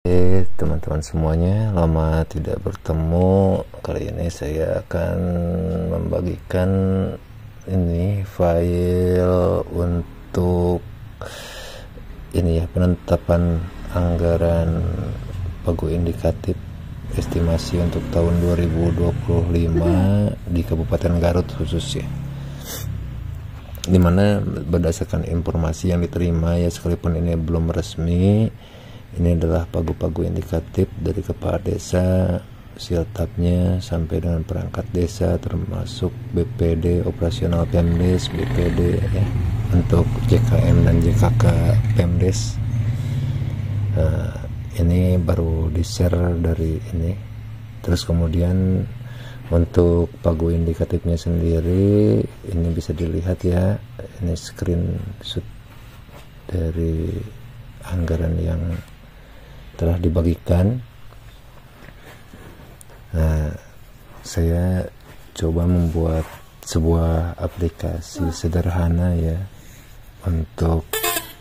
Teman-teman semuanya, lama tidak bertemu. Kali ini saya akan membagikan ini file untuk ini ya, penetapan anggaran pagu indikatif estimasi untuk tahun 2025 di Kabupaten Garut khususnya, dimana berdasarkan informasi yang diterima ya, sekalipun ini belum resmi, ini adalah pagu-pagu indikatif dari kepala desa, siltabnya sampai dengan perangkat desa, termasuk BPD operasional Pemdes, BPD ya, untuk JKM dan JKK Pemdes. Ini baru di-share dari ini. Terus kemudian untuk pagu indikatifnya sendiri, ini bisa dilihat ya, ini screenshot dari anggaran yang telah dibagikan. Nah, saya coba membuat sebuah aplikasi sederhana ya untuk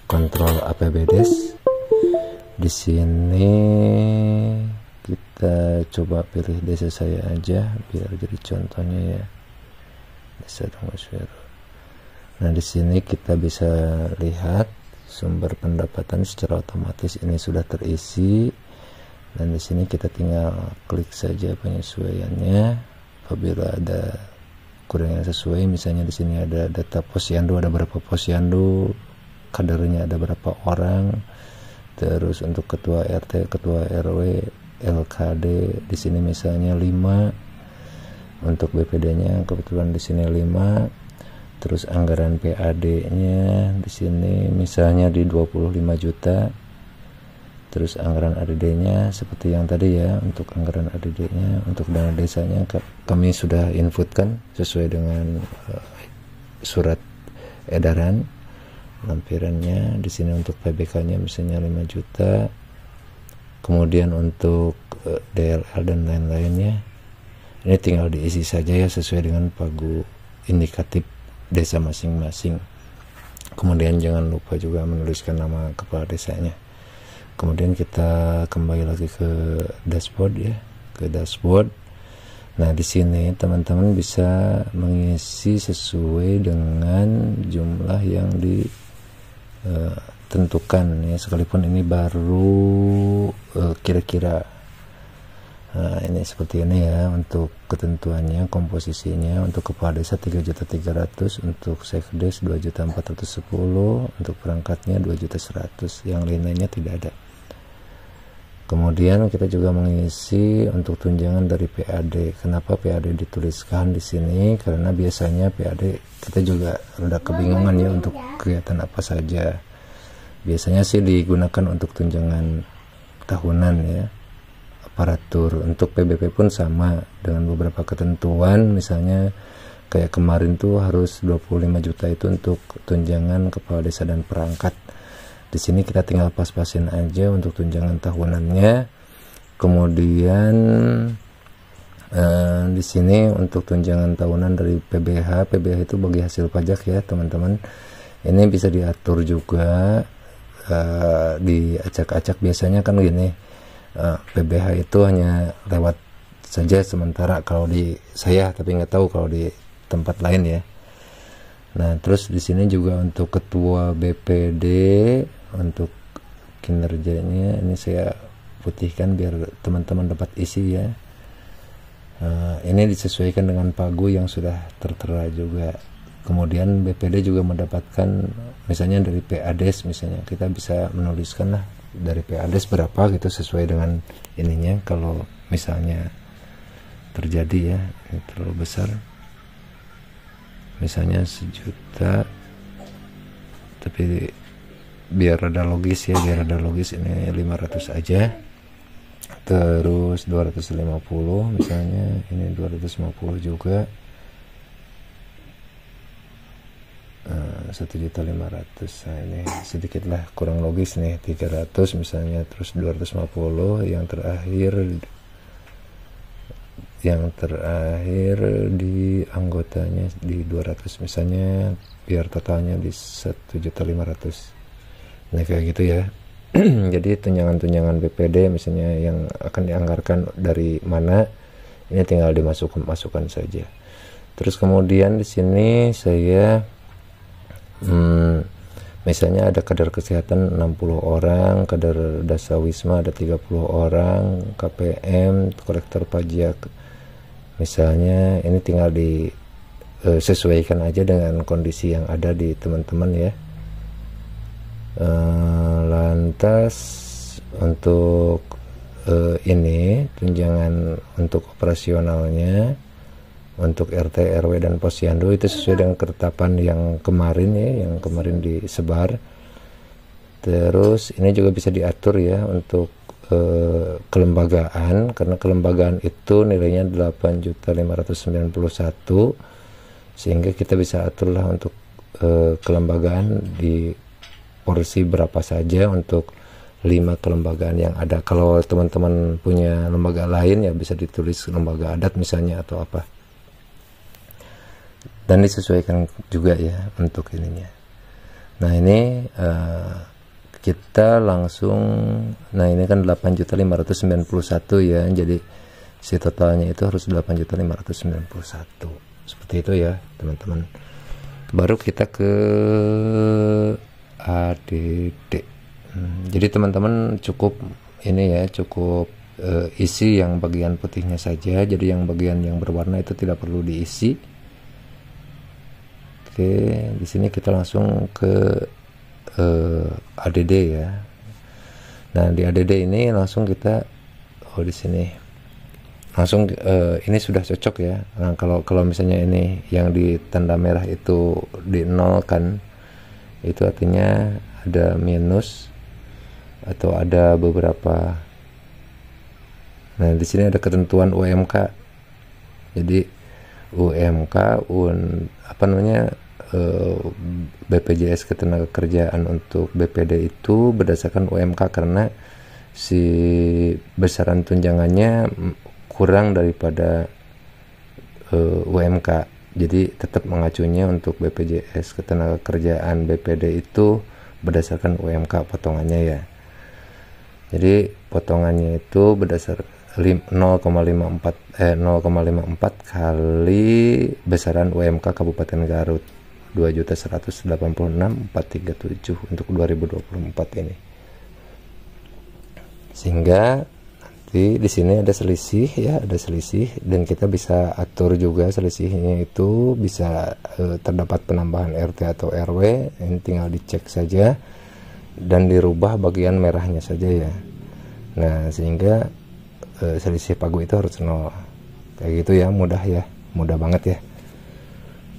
kontrol APBDes. Di sini kita coba pilih desa saya aja biar jadi contohnya ya, Desa Dongoswero. Nah, di sini kita bisa lihat sumber pendapatan secara otomatis ini sudah terisi, dan di sini kita tinggal klik saja penyesuaiannya. Apabila ada kurang yang sesuai, misalnya di sini ada data posyandu, ada berapa posyandu, kadernya ada berapa orang, terus untuk ketua RT, ketua RW, LKD di sini misalnya 5, untuk BPD-nya kebetulan di sini 5. Terus anggaran PAD-nya di sini misalnya di 25 juta. Terus anggaran ADD-nya seperti yang tadi ya, untuk anggaran ADD-nya, untuk dana desanya kami sudah inputkan sesuai dengan surat edaran lampirannya. Di sini untuk PBK-nya misalnya 5 juta. Kemudian untuk DLL dan lain-lainnya ini tinggal diisi saja ya, sesuai dengan pagu indikatif desa masing-masing. Kemudian jangan lupa juga menuliskan nama kepala desanya. Kemudian kita kembali lagi ke dashboard ya, ke dashboard. Nah, di sini teman-teman bisa mengisi sesuai dengan jumlah yang ditentukan ya, sekalipun ini baru kira-kira. Nah, ini seperti ini ya untuk ketentuannya, komposisinya. Untuk kepala desa 3.300.000, untuk sekdes 2.410.000, untuk perangkatnya 2.100.000, yang lain-lainnya tidak ada. Kemudian kita juga mengisi untuk tunjangan dari PAD. Kenapa PAD dituliskan di sini? Karena biasanya PAD kita juga ada kebingungan ya untuk kegiatan apa saja. Biasanya sih digunakan untuk tunjangan tahunan ya, aparatur. Untuk PBP pun sama dengan beberapa ketentuan, misalnya kayak kemarin tuh harus 25 juta itu untuk tunjangan kepala desa dan perangkat. Di sini kita tinggal pas-pasin aja untuk tunjangan tahunannya. Kemudian di sini untuk tunjangan tahunan dari PBH, PBH itu bagi hasil pajak ya teman-teman. Ini bisa diatur juga diacak-acak. Biasanya kan gini, PBH itu hanya lewat saja sementara kalau di saya, tapi nggak tahu kalau di tempat lain ya. Nah, terus di sini juga untuk ketua BPD, untuk kinerjanya ini saya putihkan biar teman-teman dapat isi ya. Ini disesuaikan dengan pagu yang sudah tertera juga. Kemudian BPD juga mendapatkan misalnya dari PADes, misalnya kita bisa menuliskan lah dari PADes berapa gitu sesuai dengan ininya. Kalau misalnya terjadi ya ini terlalu besar, misalnya 1 juta, tapi biar ada logis ya, biar ada logis ini 500 aja. Terus 250 misalnya, ini 250 juga, 1.500.000. Nah, ini sedikit lah kurang logis nih, 300 misalnya, terus 250, yang terakhir di anggotanya di 200 misalnya, biar totalnya di 1.500.000. Nah, kayak gitu ya. Jadi tunjangan-tunjangan BPD misalnya yang akan dianggarkan dari mana, ini tinggal dimasukkan saja. Terus kemudian di sini saya misalnya ada kader kesehatan 60 orang, kader dasawisma ada 30 orang, KPM, kolektor pajak misalnya, ini tinggal disesuaikan aja dengan kondisi yang ada di teman-teman ya. Lantas untuk ini tunjangan untuk operasionalnya untuk RT, RW, dan posyandu itu sesuai dengan ketetapan yang kemarin ya, yang kemarin disebar. Terus ini juga bisa diatur ya untuk kelembagaan, karena kelembagaan itu nilainya 8.591.000, sehingga kita bisa aturlah untuk kelembagaan di porsi berapa saja untuk 5 kelembagaan yang ada. Kalau teman-teman punya lembaga lain ya bisa ditulis lembaga adat misalnya atau apa, dan disesuaikan juga ya untuk ininya. Nah ini kita langsung, nah ini kan 8.591 ya, jadi si totalnya itu harus 8.591 seperti itu ya teman-teman. Baru kita ke ADD. Jadi teman-teman cukup ini ya, cukup isi yang bagian putihnya saja, jadi yang bagian yang berwarna itu tidak perlu diisi. Oke, di sini kita langsung ke ADD ya. Nah di ADD ini langsung kita di sini langsung ini sudah cocok ya. Nah kalau misalnya ini yang di tanda merah itu di nol kan, itu artinya ada minus atau ada beberapa. Nah di sini ada ketentuan UMK. Jadi UMK apa namanya BPJS Ketenagakerjaan untuk BPD itu berdasarkan UMK, karena si besaran tunjangannya kurang daripada UMK. Jadi tetap mengacunya untuk BPJS Ketenagakerjaan BPD itu berdasarkan UMK potongannya ya. Jadi potongannya itu berdasar 0,54 kali besaran UMK Kabupaten Garut 2.186.437 untuk 2024 ini. Sehingga nanti di sini ada selisih ya, ada selisih, dan kita bisa atur juga selisihnya itu bisa terdapat penambahan RT atau RW, ini tinggal dicek saja dan dirubah bagian merahnya saja ya. Nah sehingga selisih pagu itu harus 0 kayak gitu ya, mudah ya, mudah banget ya.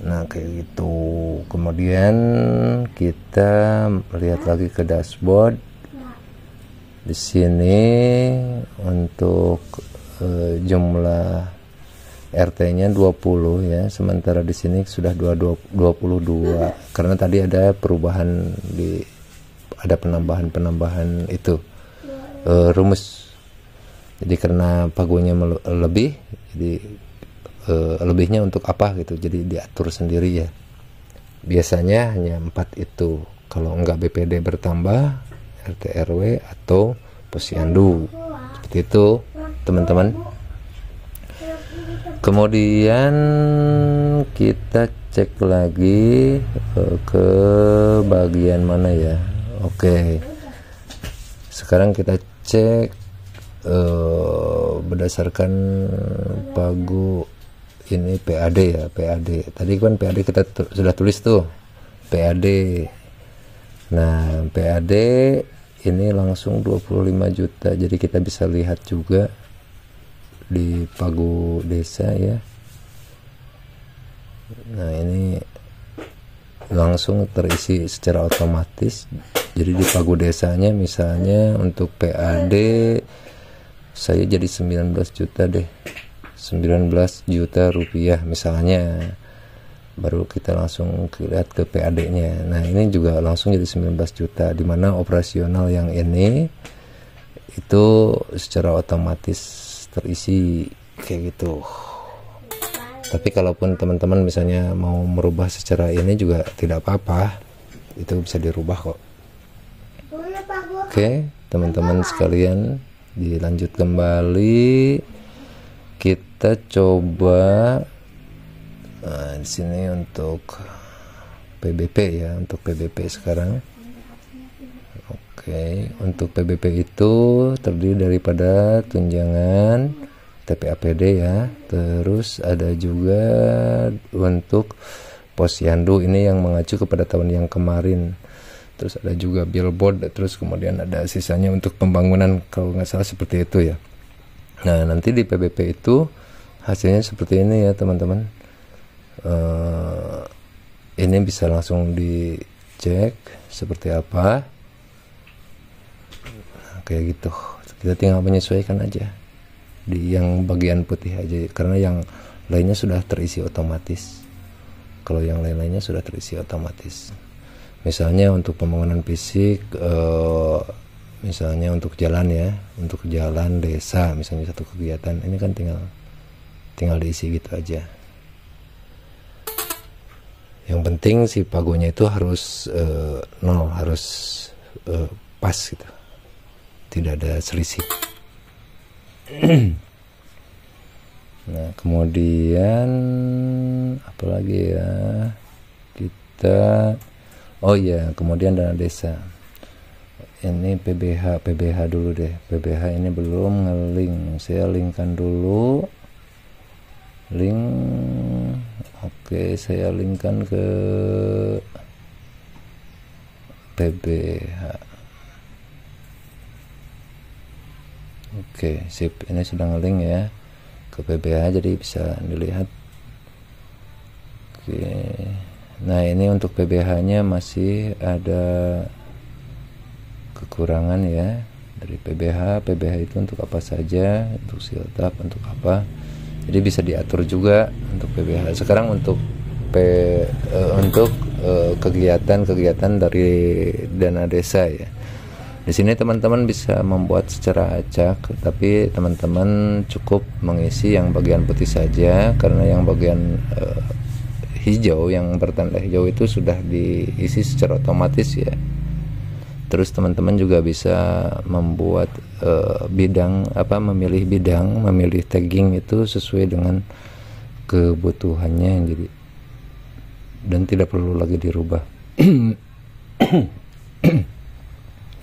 Nah kayak gitu. Kemudian kita lihat lagi ke dashboard. Di sini untuk jumlah RT-nya 20 ya, sementara di sini sudah 22 karena tadi ada perubahan ada penambahan itu rumus. Jadi karena pagunya lebih, jadi lebihnya untuk apa gitu, jadi diatur sendiri ya. Biasanya hanya 4 itu, kalau enggak BPD bertambah, RT RW atau posyandu, seperti itu teman-teman. Kemudian kita cek lagi ke bagian mana ya. Oke, sekarang kita cek berdasarkan pagu ini PAD ya, PAD tadi kan PAD kita sudah tulis tuh PAD. Nah PAD ini langsung 25 juta, jadi kita bisa lihat juga di pagu desa ya. Nah ini langsung terisi secara otomatis. Jadi di pagu desanya misalnya untuk PAD saya jadi 19 juta deh, 19 juta rupiah misalnya, baru kita langsung lihat ke PAD nya. Nah ini juga langsung jadi 19 juta, dimana operasional yang ini itu secara otomatis terisi kayak gitu. Tapi kalaupun teman-teman misalnya mau merubah secara ini juga tidak apa-apa, itu bisa dirubah kok. Oke, teman-teman sekalian, dilanjut kembali. Kita coba di sini untuk PBP ya, untuk PBP sekarang. Oke, untuk PBP itu terdiri daripada tunjangan TPAPD ya, terus ada juga untuk posyandu, ini yang mengacu kepada tahun yang kemarin. Terus ada juga billboard, terus kemudian ada sisanya untuk pembangunan, kalau nggak salah seperti itu ya. Nah, nanti di PBP itu hasilnya seperti ini ya teman-teman. Ini bisa langsung dicek seperti apa. Nah, kayak gitu. Kita tinggal menyesuaikan aja di yang bagian putih aja, karena yang lainnya sudah terisi otomatis. Kalau yang lain-lainnya sudah terisi otomatis. Misalnya untuk pembangunan fisik, misalnya untuk jalan ya, untuk jalan desa, misalnya satu kegiatan, ini kan tinggal diisi gitu aja. Yang penting si pagonya itu harus nol, harus pas gitu, tidak ada selisih. Nah, kemudian apalagi ya, kita kemudian dana desa. Ini PBH dulu deh. PBH ini belum ngelink. Saya linkkan dulu. Link. Oke, saya linkkan ke PBH. Oke, sip. Ini sudah ngelink ya ke PBH, jadi bisa dilihat. Oke. Nah, ini untuk PBH-nya masih ada kekurangan ya. Dari PBH itu untuk apa saja, untuk siltap, untuk apa. Jadi bisa diatur juga untuk PBH. Sekarang untuk kegiatan-kegiatan dari dana desa ya. Di sini teman-teman bisa membuat secara acak, tapi teman-teman cukup mengisi yang bagian putih saja, karena yang bagian hijau, yang bertanda hijau itu sudah diisi secara otomatis ya. Terus teman-teman juga bisa membuat memilih tagging itu sesuai dengan kebutuhannya, jadi dan tidak perlu lagi dirubah.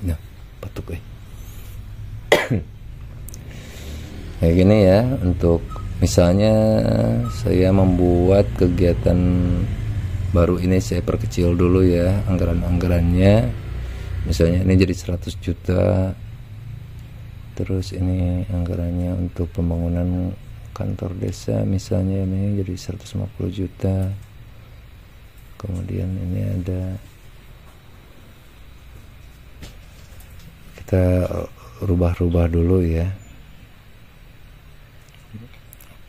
Nah, batuk kayak gini ya. Untuk misalnya saya membuat kegiatan baru ini, saya perkecil dulu ya anggaran-anggarannya. Misalnya ini jadi 100 juta. Terus ini anggarannya untuk pembangunan kantor desa, misalnya ini jadi 150 juta. Kemudian ini ada, kita rubah-rubah dulu ya.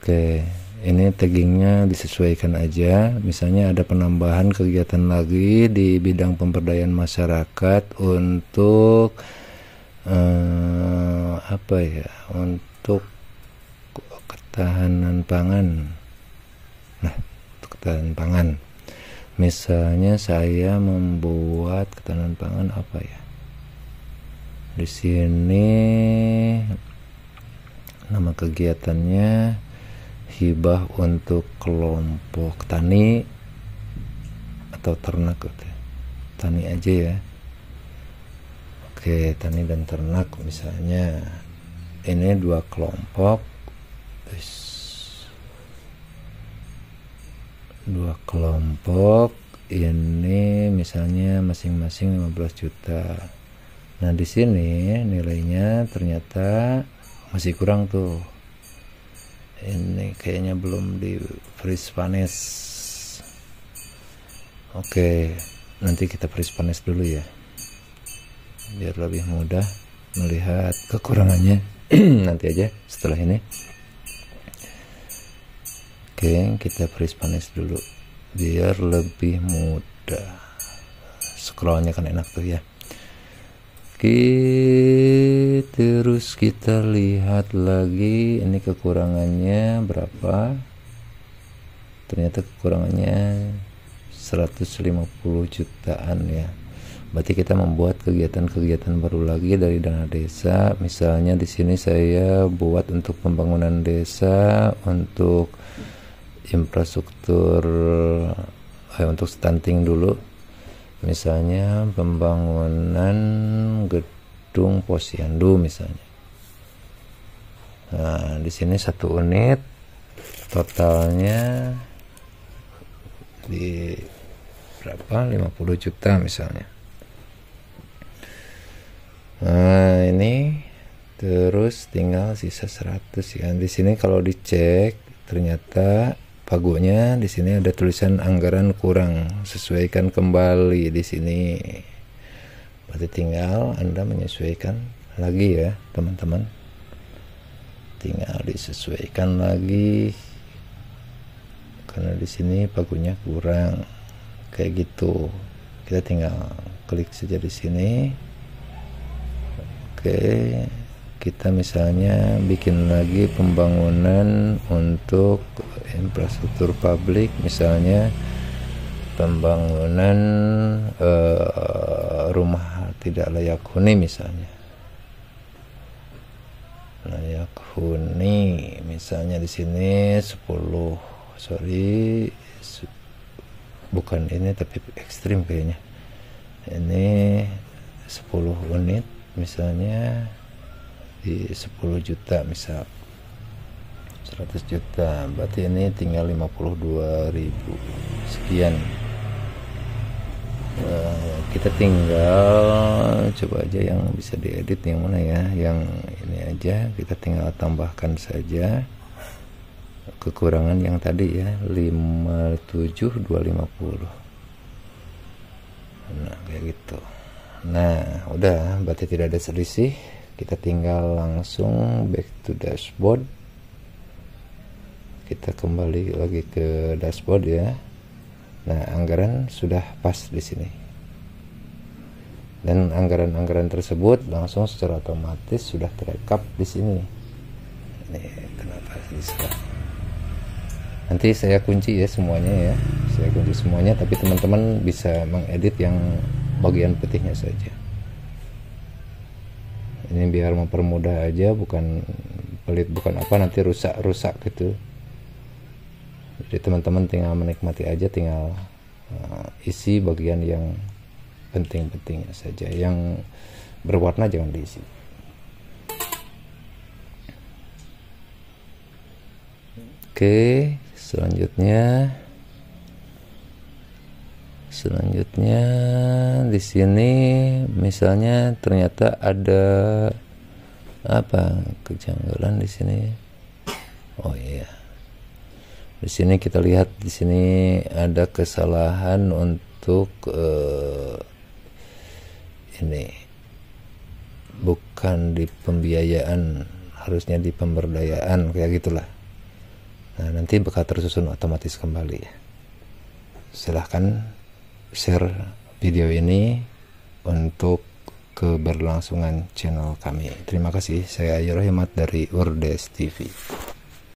Oke, ini taggingnya disesuaikan aja. Misalnya ada penambahan kegiatan lagi di bidang pemberdayaan masyarakat untuk untuk ketahanan pangan. Nah, untuk ketahanan pangan, misalnya saya membuat ketahanan pangan apa ya? Di sini nama kegiatannya hibah untuk kelompok tani atau ternak, tani aja ya. Oke, tani dan ternak misalnya. Ini 2 kelompok, 2 kelompok ini misalnya masing-masing 15 juta. Nah, di sini nilainya ternyata masih kurang tuh. Ini kayaknya belum di freeze vanes. Oke, nanti kita freeze vanes dulu ya, biar lebih mudah melihat kekurangannya. Nanti aja setelah ini. Oke, kita freeze vanes dulu biar lebih mudah. Scrollnya kan enak tuh ya. Oke, terus kita lihat lagi ini kekurangannya berapa. Ternyata kekurangannya 150 jutaan ya. Berarti kita membuat kegiatan-kegiatan baru lagi dari dana desa. Misalnya di sini saya buat untuk pembangunan desa, untuk infrastruktur, untuk stunting dulu. Misalnya pembangunan gedung posyandu misalnya. Nah, di sini 1 unit totalnya di berapa? 50 juta misalnya. Nah, ini terus tinggal sisa 100 ya. Di sini kalau dicek ternyata pagunya di sini ada tulisan anggaran kurang, sesuaikan kembali di sini. Berarti tinggal Anda menyesuaikan lagi ya, teman-teman. Tinggal disesuaikan lagi. Karena di sini pagunya kurang. Kayak gitu. Kita tinggal klik saja di sini. Oke, kita misalnya bikin lagi pembangunan untuk infrastruktur publik, misalnya pembangunan rumah tidak layak huni misalnya. Layak huni misalnya di sini 10, bukan ini tapi ekstrim kayaknya. Ini 10 unit misalnya di 10 juta misal 100 juta, berarti ini tinggal 52.000 sekian. Kita tinggal coba aja yang bisa diedit yang mana ya, yang ini aja kita tinggal tambahkan saja kekurangan yang tadi ya, 57.250. Nah kayak gitu. Nah udah, berarti tidak ada selisih. Kita tinggal langsung back to dashboard. Kita kembali lagi ke dashboard ya. Nah anggaran sudah pas di sini, dan anggaran-anggaran tersebut langsung secara otomatis sudah terekap di sini. Ini kenapa bisa? Nanti saya kunci ya semuanya ya, saya kunci semuanya, tapi teman-teman bisa mengedit yang bagian putihnya saja. Ini biar mempermudah aja, bukan pelit, bukan apa nanti rusak gitu. Jadi teman-teman tinggal menikmati aja, tinggal isi bagian yang penting-pentingnya saja, yang berwarna jangan diisi. Oke, selanjutnya di sini misalnya ternyata ada apa kejanggalan di sini. Oh iya, di sini kita lihat di sini ada kesalahan untuk ini bukan di pembiayaan, harusnya di pemberdayaan kayak gitulah. Nah nanti bakal tersusun otomatis kembali ya. Silahkan share video ini untuk keberlangsungan channel kami. Terima kasih, saya Ayu Rahmat dari Urdes TV.